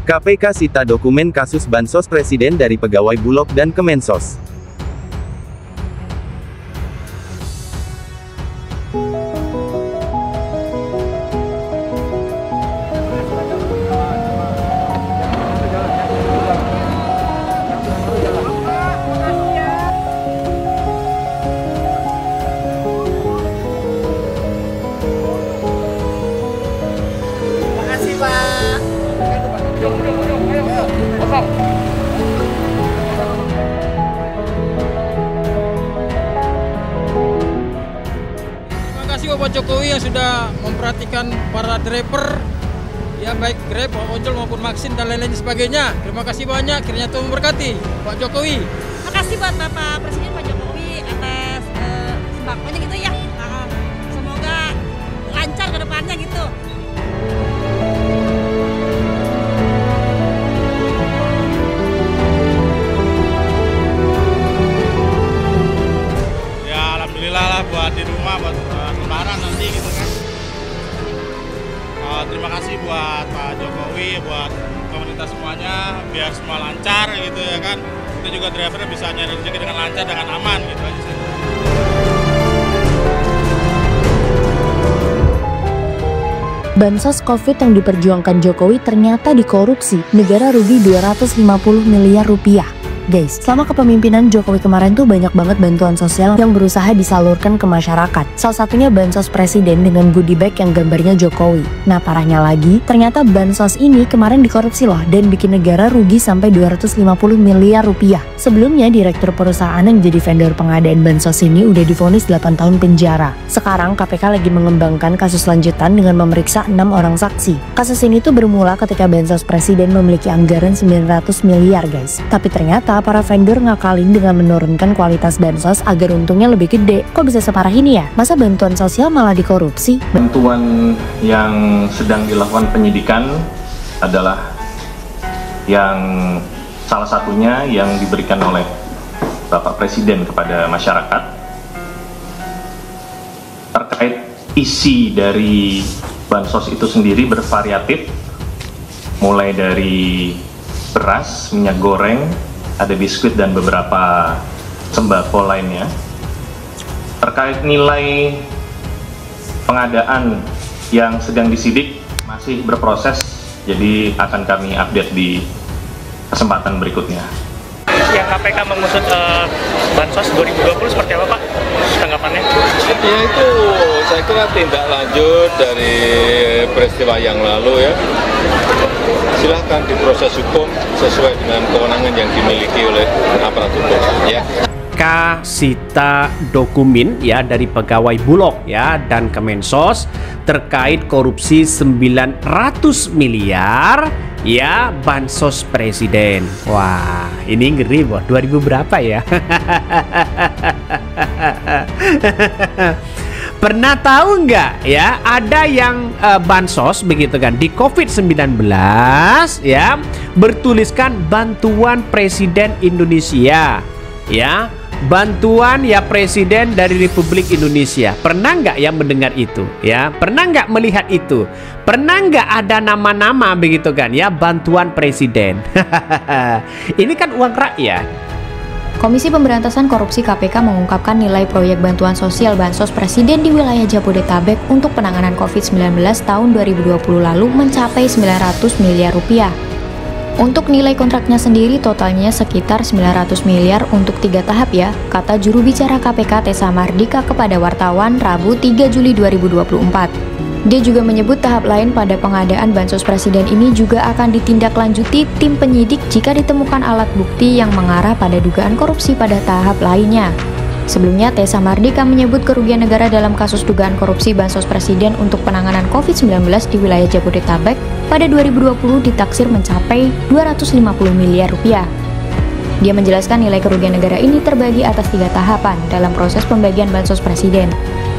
KPK sita dokumen kasus bansos presiden dari pegawai Bulog dan Kemensos. Terima kasih Bapak Jokowi yang sudah memperhatikan para driver, ya baik Grab, ojol maupun Maxin dan lain-lain sebagainya. Terima kasih banyak, kiranya Tuhan memberkati Pak Jokowi. Terima kasih buat Bapak Presiden Pak Jokowi atas sembakonya gitu ya. Semoga lancar ke depannya gitu. Alhamdulillah lah buat di rumah, buat lebaran nanti gitu kan. Terima kasih buat Pak Jokowi, buat pemerintah semuanya, biar semua lancar gitu ya kan. Kita juga driver bisa nyari rezeki dengan lancar, dengan aman gitu aja sih. Bansos COVID yang diperjuangkan Jokowi ternyata dikorupsi, negara rugi 250 miliar rupiah. Guys, selama kepemimpinan Jokowi kemarin tuh banyak banget bantuan sosial yang berusaha disalurkan ke masyarakat. Salah satunya bansos presiden dengan goodie bag yang gambarnya Jokowi. Nah parahnya lagi, ternyata bansos ini kemarin dikorupsi loh dan bikin negara rugi sampai 250 miliar rupiah. Sebelumnya direktur perusahaan yang jadi vendor pengadaan bansos ini udah divonis 8 tahun penjara. Sekarang KPK lagi mengembangkan kasus lanjutan dengan memeriksa 6 orang saksi. Kasus ini tuh bermula ketika bansos presiden memiliki anggaran 900 miliar guys. Tapi ternyata para vendor ngakalin dengan menurunkan kualitas bansos agar untungnya lebih gede. Kok bisa separah ini ya? Masa bantuan sosial malah dikorupsi? Bantuan yang sedang dilakukan penyidikan adalah yang salah satunya yang diberikan oleh Bapak Presiden kepada masyarakat. Terkait isi dari bansos itu sendiri bervariatif, mulai dari beras, minyak goreng, ada biskuit dan beberapa sembako lainnya. Terkait nilai pengadaan yang sedang disidik masih berproses, jadi akan kami update di kesempatan berikutnya. Yang KPK mengusut bansos 2020 seperti apa Pak tanggapannya? Ya itu saya kira tindak lanjut dari peristiwa yang lalu ya. Silahkan diproses hukum sesuai dengan kewenangan yang dimiliki oleh aparat hukum ya. KPK sita dokumen ya dari pegawai Bulog ya dan Kemensos terkait korupsi 900 miliar ya bansos presiden. Wah, ini ngeri boh. 2000 berapa ya? Pernah tahu nggak ya ada yang bansos begitu kan di COVID-19 ya bertuliskan bantuan Presiden Indonesia ya, bantuan ya Presiden dari Republik Indonesia. Pernah nggak ya mendengar itu ya? Pernah nggak melihat itu? Pernah nggak ada nama-nama begitu kan ya bantuan Presiden? Ini kan uang rakyat. Komisi Pemberantasan Korupsi KPK mengungkapkan nilai proyek bantuan sosial bansos presiden di wilayah Jabodetabek untuk penanganan COVID-19 tahun 2020 lalu mencapai 900 miliar rupiah. Untuk nilai kontraknya sendiri totalnya sekitar 900 miliar untuk 3 tahap ya, kata juru bicara KPK Tessa Mardika kepada wartawan Rabu 3 Juli 2024. Dia juga menyebut tahap lain pada pengadaan bansos presiden ini juga akan ditindaklanjuti tim penyidik jika ditemukan alat bukti yang mengarah pada dugaan korupsi pada tahap lainnya. Sebelumnya, Tessa Mardika menyebut kerugian negara dalam kasus dugaan korupsi bansos presiden untuk penanganan COVID-19 di wilayah Jabodetabek pada 2020 ditaksir mencapai 250 miliar rupiah. Dia menjelaskan nilai kerugian negara ini terbagi atas 3 tahapan dalam proses pembagian bansos presiden.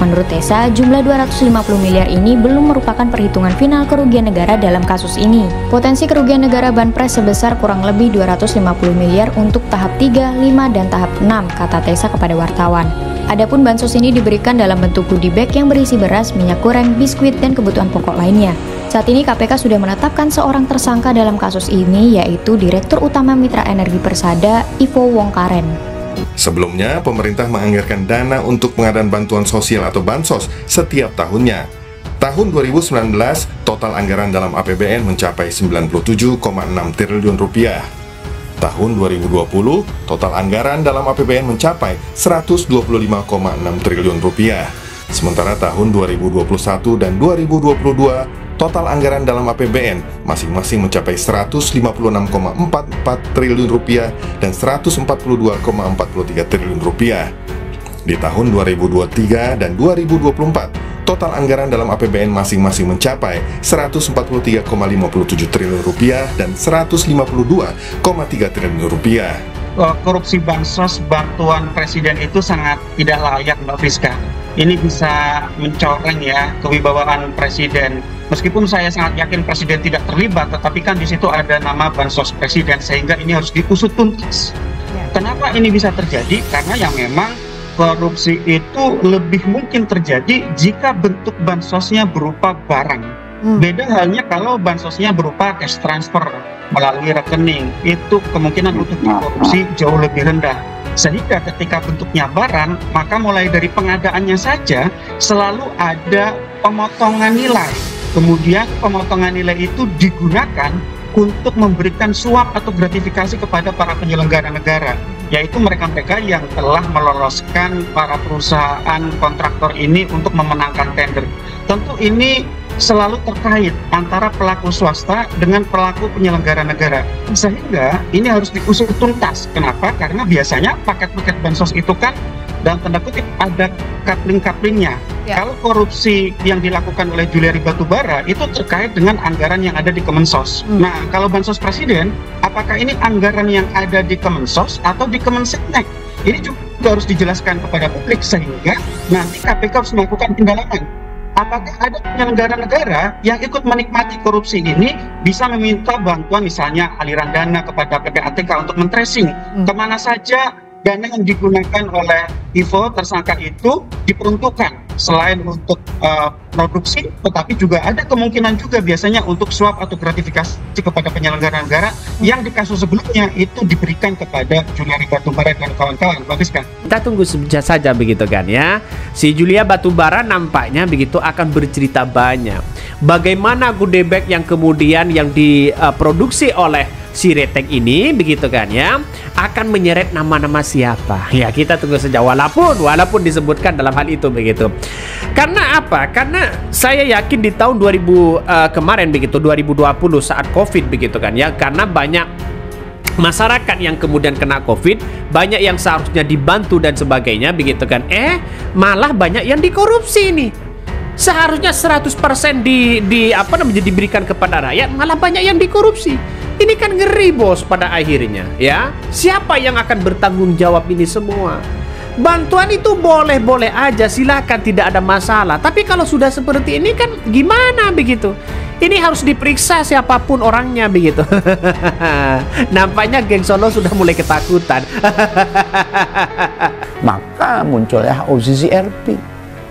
Menurut Tessa, jumlah 250 miliar ini belum merupakan perhitungan final kerugian negara dalam kasus ini. Potensi kerugian negara Banpres sebesar kurang lebih 250 miliar untuk tahap 3, 5, dan tahap 6, kata Tessa kepada wartawan. Adapun bansos ini diberikan dalam bentuk goodie bag yang berisi beras, minyak goreng, biskuit, dan kebutuhan pokok lainnya. Saat ini KPK sudah menetapkan seorang tersangka dalam kasus ini, yaitu Direktur Utama Mitra Energi Persada, Ivo Wongkaren. Sebelumnya, pemerintah menganggarkan dana untuk pengadaan bantuan sosial atau bansos setiap tahunnya. Tahun 2019, total anggaran dalam APBN mencapai 97,6 triliun rupiah. Tahun 2020, total anggaran dalam APBN mencapai 125,6 triliun rupiah. Sementara tahun 2021 dan 2022, total anggaran dalam APBN masing-masing mencapai 156,44 triliun rupiah dan 142,43 triliun rupiah. Di tahun 2023 dan 2024, total anggaran dalam APBN masing-masing mencapai 143,57 triliun rupiah dan 152,3 triliun rupiah. Korupsi bansos bantuan presiden itu sangat tidak layak, Mbak Friska. Ini bisa mencoreng ya kewibawaan presiden. Meskipun saya sangat yakin presiden tidak terlibat, tetapi kan di situ ada nama bansos presiden, sehingga ini harus diusut tuntas. Kenapa ini bisa terjadi? Karena yang memang korupsi itu lebih mungkin terjadi jika bentuk bansosnya berupa barang. Beda halnya kalau bansosnya berupa cash transfer melalui rekening, itu kemungkinan untuk dikorupsi jauh lebih rendah. Sehingga ketika bentuknya barang, maka mulai dari pengadaannya saja selalu ada pemotongan nilai. Kemudian pemotongan nilai itu digunakan untuk memberikan suap atau gratifikasi kepada para penyelenggara negara, yaitu mereka-mereka yang telah meloloskan para perusahaan kontraktor ini untuk memenangkan tender. Tentu ini selalu terkait antara pelaku swasta dengan pelaku penyelenggara negara, sehingga ini harus diusut tuntas. Kenapa? Karena biasanya paket-paket bansos itu kan dalam tanda kutip ada coupling-couplingnya. Kalau korupsi yang dilakukan oleh Juliari Batubara itu terkait dengan anggaran yang ada di Kemensos. Nah, kalau bansos presiden, apakah ini anggaran yang ada di Kemensos atau di Kemenseknek? Ini juga harus dijelaskan kepada publik, sehingga nanti KPK harus melakukan pendalaman. Apakah ada penyelenggara negara yang ikut menikmati korupsi ini bisa meminta bantuan, misalnya aliran dana kepada PPATK untuk men-tracing kemana saja dana yang digunakan oleh Ivo tersangka itu diperuntukkan selain untuk produksi, tetapi juga ada kemungkinan juga biasanya untuk suap atau gratifikasi kepada penyelenggara negara yang di kasus sebelumnya itu diberikan kepada Juliari Batubara dan kawan-kawan. Bagus kan? Kita tunggu saja begitu kan ya. Si Julia Batubara nampaknya begitu akan bercerita banyak. Bagaimana goodie bag yang kemudian yang diproduksi oleh si Reteng ini begitu kan ya akan menyeret nama-nama siapa. Ya kita tunggu saja walaupun disebutkan dalam hal itu begitu. Karena apa? Karena saya yakin di tahun 2000 kemarin begitu 2020 saat Covid begitu kan ya, karena banyak masyarakat yang kemudian kena Covid, banyak yang seharusnya dibantu dan sebagainya begitu kan. Malah banyak yang dikorupsi nih. Seharusnya 100% diberikan kepada rakyat, malah banyak yang dikorupsi. Ini kan ngeri bos pada akhirnya ya. Siapa yang akan bertanggung jawab ini semua? Bantuan itu boleh-boleh aja, silakan, tidak ada masalah. Tapi kalau sudah seperti ini kan gimana begitu? Ini harus diperiksa siapapun orangnya begitu. Nampaknya geng Solo sudah mulai ketakutan. Maka munculnya oposisi RP.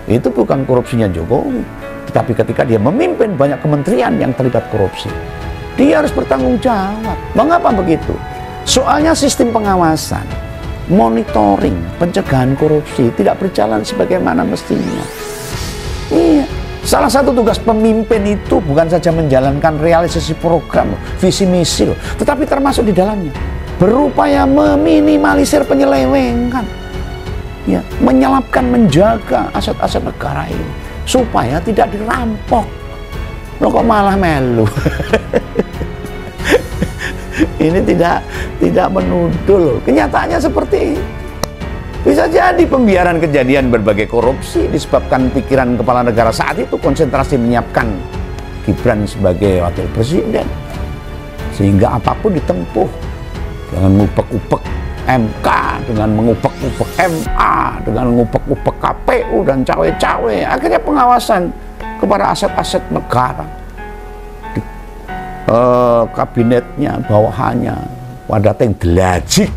Itu bukan korupsinya Jokowi, tetapi ketika dia memimpin banyak kementerian yang terlibat korupsi, dia harus bertanggung jawab. Mengapa begitu? Soalnya sistem pengawasan, monitoring, pencegahan korupsi tidak berjalan sebagaimana mestinya. Iya, salah satu tugas pemimpin itu bukan saja menjalankan realisasi program, visi misi, tetapi termasuk di dalamnya berupaya meminimalisir penyelewengan. Ya, menyelapkan, menjaga aset-aset negara ini supaya tidak dirampok. Lo kok malah melu? Ini tidak menuduh loh. Kenyataannya seperti ini. Bisa jadi pembiaran kejadian berbagai korupsi disebabkan pikiran kepala negara saat itu konsentrasi menyiapkan Gibran sebagai wakil presiden, sehingga apapun ditempuh dengan ngupek-upek MK, dengan mengupek-upek MA, dengan mengupek-upek KPU dan cawe-cawe. Akhirnya pengawasan kepada aset-aset negara, kabinetnya, bawahannya, pada yang delajik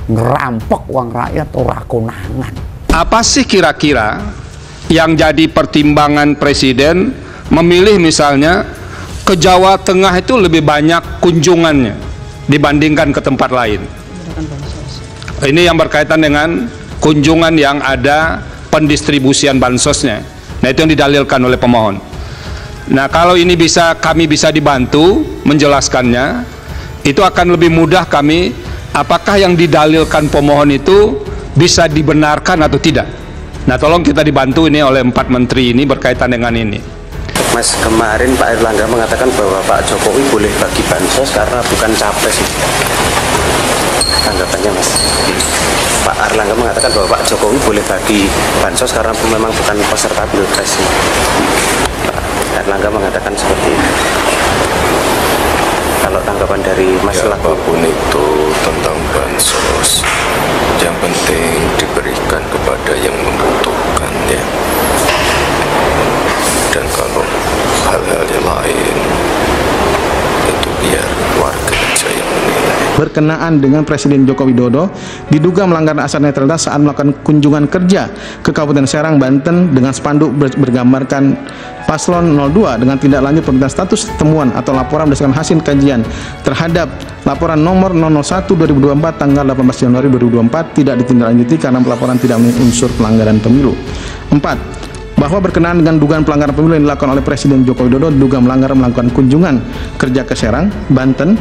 ngerampok uang rakyat ora konangan. apa sih kira-kira yang jadi pertimbangan Presiden memilih misalnya ke Jawa Tengah itu lebih banyak kunjungannya dibandingkan ke tempat lain? Ini yang berkaitan dengan kunjungan yang ada pendistribusian bansosnya. Nah, itu yang didalilkan oleh pemohon. Nah, kalau ini kami bisa dibantu menjelaskannya, itu akan lebih mudah kami apakah yang didalilkan pemohon itu bisa dibenarkan atau tidak. Nah, tolong kita dibantu ini oleh 4 menteri ini berkaitan dengan ini. Mas, kemarin Pak Erlangga mengatakan bahwa Pak Jokowi boleh bagi bansos karena bukan capres. Tanggapannya, Mas? Pak Erlangga mengatakan bahwa Pak Jokowi boleh bagi bansos karena memang bukan peserta pilpres. Pak Erlangga mengatakan seperti itu. Kalau tanggapan dari Mas ya, apapun itu tentang bansos, yang penting diberikan kepada yang membutuhkan, ya. Dan kalau hal-hal yang lain itu biar warga saja yang menilai. Berkenaan dengan Presiden Joko Widodo diduga melanggar asas netralitas saat melakukan kunjungan kerja ke Kabupaten Serang, Banten dengan spanduk bergambarkan Paslon 02 dengan tindak lanjut pembentukan status temuan atau laporan berdasarkan hasil kajian terhadap laporan nomor 001/2024 tanggal 18 Januari 2024 tidak ditindaklanjuti karena laporan tidak memenuhi unsur pelanggaran pemilu. 4. Bahwa berkenaan dengan dugaan pelanggaran pemilu yang dilakukan oleh Presiden Joko Widodo diduga melakukan kunjungan kerja ke Serang, Banten.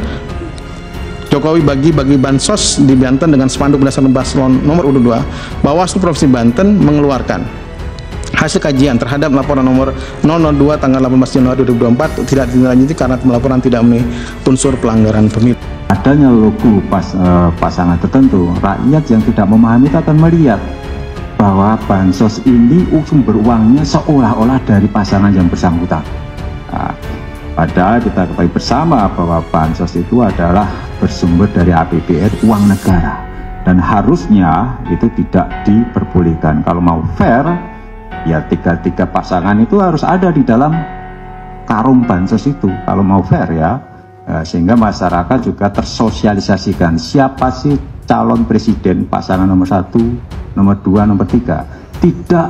Jokowi bagi bansos di Banten dengan spanduk berdasarkan paslon nomor urut 2. Bawaslu Provinsi Banten mengeluarkan hasil kajian terhadap laporan nomor 002 tanggal 18 Januari 2024 tidak ditindaklanjuti karena laporan tidak memenuhi unsur pelanggaran pemilu. Adanya logo pasangan tertentu, rakyat yang tidak memahami itu akan melihat bahwa bansos ini sumber uangnya seolah-olah dari pasangan yang bersangkutan. Nah, padahal kita ketahui bersama bahwa bansos itu adalah bersumber dari APBN, uang negara, dan harusnya itu tidak diperbolehkan. Kalau mau fair, ya tiga pasangan itu harus ada di dalam karung bansos itu. Kalau mau fair ya, sehingga masyarakat juga tersosialisasikan siapa sih calon presiden pasangan nomor 1, nomor 2, nomor 3. Tidak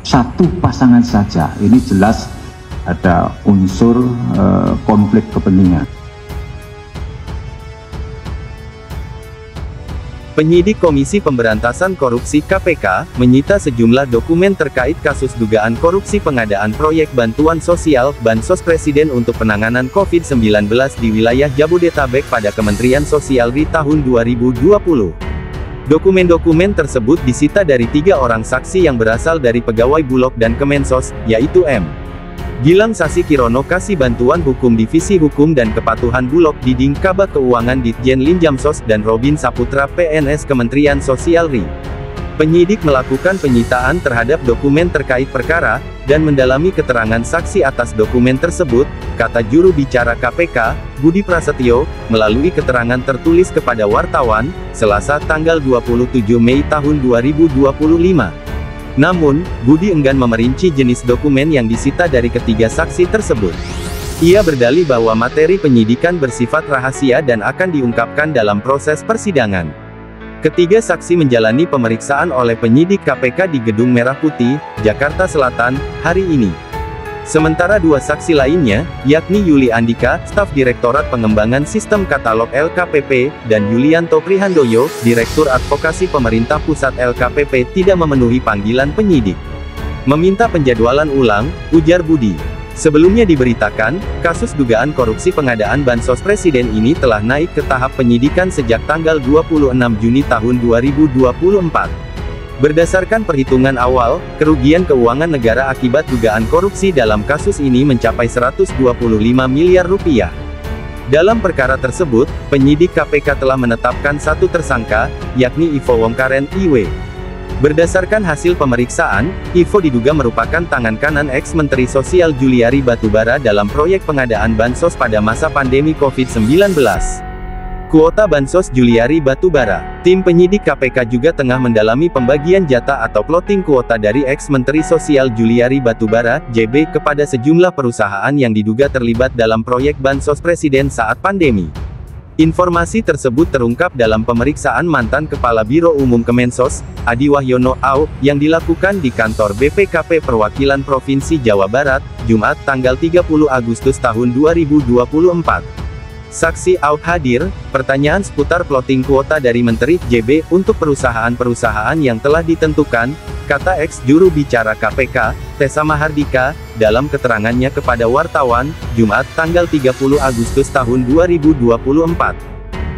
satu pasangan saja. Ini jelas ada unsur konflik kepentingan. Penyidik Komisi Pemberantasan Korupsi KPK menyita sejumlah dokumen terkait kasus dugaan korupsi pengadaan proyek bantuan sosial Bansos Presiden untuk penanganan COVID-19 di wilayah Jabodetabek pada Kementerian Sosial RI tahun 2020. Dokumen-dokumen tersebut disita dari 3 orang saksi yang berasal dari pegawai Bulog dan Kemensos, yaitu M. Gilang Sasi Kirono Kasih Bantuan Hukum Divisi Hukum dan Kepatuhan Bulog Diding Kabak Keuangan Ditjen Linjamsos dan Robin Saputra PNS Kementerian Sosial RI. Penyidik melakukan penyitaan terhadap dokumen terkait perkara, dan mendalami keterangan saksi atas dokumen tersebut, kata juru bicara KPK, Budi Prasetyo, melalui keterangan tertulis kepada wartawan, Selasa tanggal 27 Mei tahun 2025. Namun, Budi enggan memerinci jenis dokumen yang disita dari ketiga saksi tersebut. Ia berdalih bahwa materi penyidikan bersifat rahasia dan akan diungkapkan dalam proses persidangan. Ketiga saksi menjalani pemeriksaan oleh penyidik KPK di Gedung Merah Putih, Jakarta Selatan, hari ini. Sementara 2 saksi lainnya, yakni Yuli Andika, Staf Direktorat Pengembangan Sistem Katalog LKPP, dan Yulianto Prihandoyo, Direktur Advokasi Pemerintah Pusat LKPP tidak memenuhi panggilan penyidik. Meminta penjadwalan ulang, ujar Budi. Sebelumnya diberitakan, kasus dugaan korupsi pengadaan Bansos Presiden ini telah naik ke tahap penyidikan sejak tanggal 26 Juni tahun 2024. Berdasarkan perhitungan awal, kerugian keuangan negara akibat dugaan korupsi dalam kasus ini mencapai 125 miliar rupiah. Dalam perkara tersebut, penyidik KPK telah menetapkan 1 tersangka, yakni Ivo Wongkaren, IW. Berdasarkan hasil pemeriksaan, Ivo diduga merupakan tangan kanan ex-Menteri Sosial Juliari Batubara dalam proyek pengadaan Bansos pada masa pandemi COVID-19. Kuota Bansos Juliari Batubara. Tim penyidik KPK juga tengah mendalami pembagian jatah atau plotting kuota dari ex-Menteri Sosial Juliari Batubara, JB, kepada sejumlah perusahaan yang diduga terlibat dalam proyek Bansos Presiden saat pandemi. Informasi tersebut terungkap dalam pemeriksaan mantan Kepala Biro Umum Kemensos, Adi Wahyono AU, yang dilakukan di kantor BPKP Perwakilan Provinsi Jawa Barat, Jumat tanggal 30 Agustus tahun 2024. Saksi AU hadir, pertanyaan seputar plotting kuota dari Menteri JB untuk perusahaan-perusahaan yang telah ditentukan, kata ex juru bicara KPK, Tessa Mahardika, dalam keterangannya kepada wartawan, Jumat tanggal 30 Agustus tahun 2024.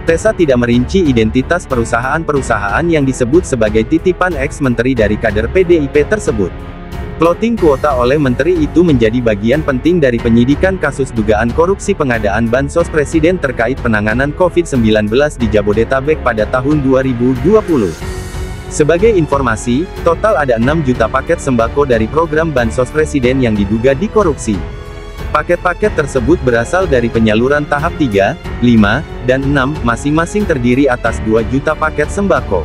Tessa tidak merinci identitas perusahaan-perusahaan yang disebut sebagai titipan ex-menteri dari kader PDIP tersebut. Plotting kuota oleh menteri itu menjadi bagian penting dari penyidikan kasus dugaan korupsi pengadaan bansos presiden terkait penanganan COVID-19 di Jabodetabek pada tahun 2020. Sebagai informasi, total ada 6 juta paket sembako dari program bansos presiden yang diduga dikorupsi. Paket-paket tersebut berasal dari penyaluran tahap 3, 5, dan 6, masing-masing terdiri atas 2 juta paket sembako.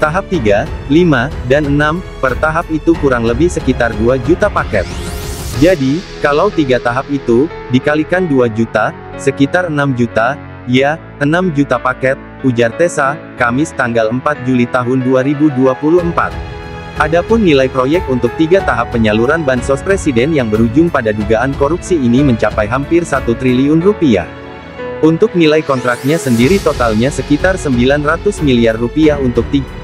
Tahap 3, 5, dan 6, per tahap itu kurang lebih sekitar 2 juta paket. Jadi, kalau 3 tahap itu, dikalikan 2 juta, sekitar 6 juta, ya, 6 juta paket, ujar Tessa, Kamis tanggal 4 Juli tahun 2024. Adapun nilai proyek untuk 3 tahap penyaluran bansos presiden yang berujung pada dugaan korupsi ini mencapai hampir 1 triliun rupiah. Untuk nilai kontraknya sendiri totalnya sekitar 900 miliar rupiah untuk 3